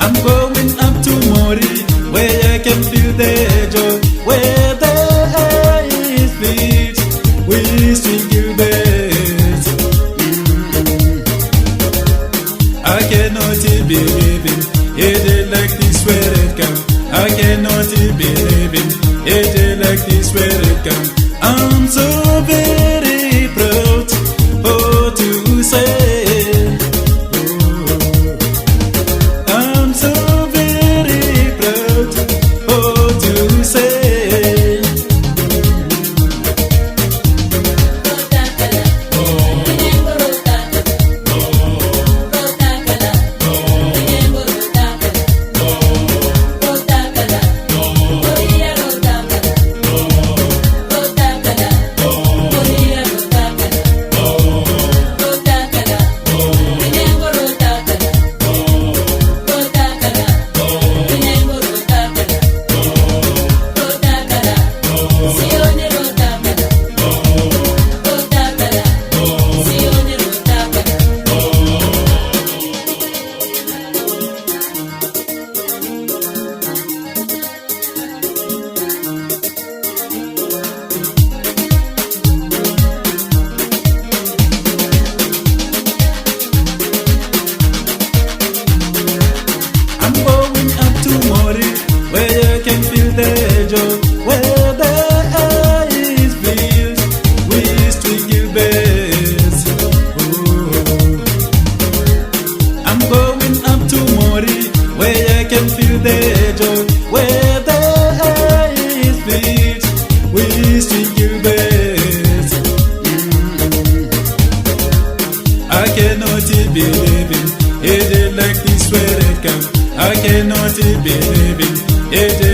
I'm going up to Mori, where I can feel the joy, where the air is filled with sweet gilbert. I cannot believe it is like this where it comes. I cannot believe it is like this where it comes. I'm so very proud, oh, to say. Where the air is filled with sweet gilbert. I'm going up to Mori, where I can feel the joy, where the air is filled with sweet gilbert. I cannot believe it is like this where it comes. I cannot believe it.